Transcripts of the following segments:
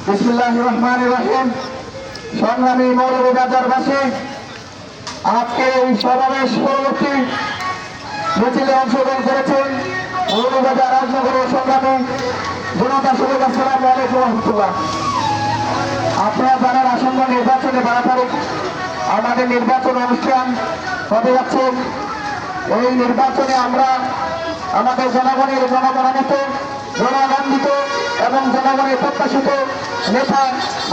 বিসমিল্লাহির রহমানির রহিম। সংগ্রামী মৌলভীবাজারবাসী, আজকে এই সমাবেশ পরবর্তী মিছিলে অংশগ্রহণ করেছেন মৌলভীবাজার রাজনগরের সংগ্রামী জনতা সমাজ। আসসালামু আলাইকুম রহমতুল্লাহ। আপনারা জানার আসন্ন নির্বাচনে 12 তারিখ আমাদের নির্বাচন অনুষ্ঠান হতে যাচ্ছে। এই নির্বাচনে আমরা আমাদের জনগণের জনমনোনীত, জননন্দিত এবং জনগণের প্রত্যাশিত নেতা,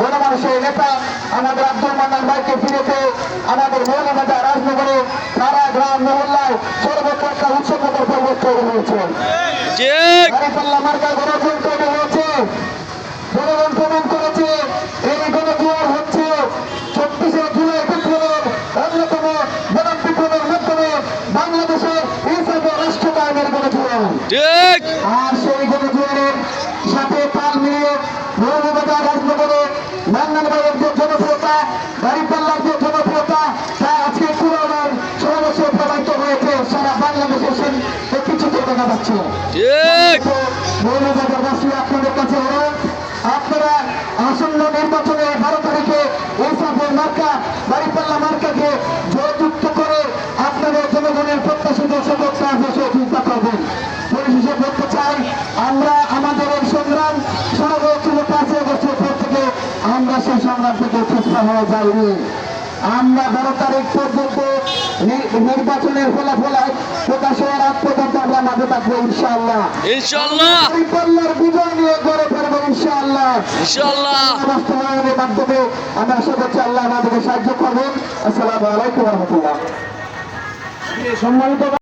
গণমানুষের নেতা আমাদের আব্দুল মান্নান ভাইকে ফিরে পেয়ে আমাদের মৌলভীবাজার রাজনগরে সারা গ্রাম মহল্লায় সর্বপ্রকার উৎসবমুখর পরিবেশ তৈরি হয়েছে। দাঁড়িপাল্লা মার্কায় গণভোট তৈরি হয়েছে। জনগণ প্রমাণ করেছে এই গণজোয়ার হচ্ছে 24শে জুলাই বিপ্লবের অন্যতম গণ বিপ্লবের মাধ্যমে বাংলাদেশের হিসাবে রাষ্ট্র কায়েমের গণজোয়ার। আর সেই গণজোয়ারের সাথে তাল মিলিয়ে মৌলভীবাজার রাজনগরে মান্নান ভাইয়ের যে জনপ্রিয়তা, দাঁড়িপাল্লার যে জনপ্রিয়তা, তা আজকে পুরোনোর সমাবেশে প্রবাহিত হয়েছে। সারা বাংলাদেশের কিছুতে দেখা যাচ্ছে। মৌলভীবাজারবাসী, আপনাদের কাছে অনুরোধ, আপনারা আসন্ন নির্বাচনে 12 তারিখে ইনসাফের মার্কা, দাঁড়িপাল্লা মার্কাকে জয়যুক্ত করে আপনাদের জনগণের প্রত্যাশিত সকল কাজে সহযোগিতা করবেন। পরিশেষে বলতে চাই, আমরা আমাদের এই সংগ্রাম সর্বোচ্চ 5 বছর পর থেকে আমরা সেই সংগ্রাম থেকে চেষ্টা হয়ে যাইনি। আমরা 12 তারিখ পর্যন্ত নির্বাচনের ফলাফল প্রকাশ হওয়ার আগ পর্যন্ত আমরা মাঝে থাকবো ইনশাআল্লাহ। দাঁড়িপাল্লার বিজয় নিয়ে গড়ে ফেলবো ইনশাআল্লাহ। বাস্তবায়নের মাধ্যমে আমরা আশা করছি আল্লাহ আমাদেরকে সাহায্য করবেন। আসসালামু আলাইকুম রহমতুল্লাহ। সম্মানিত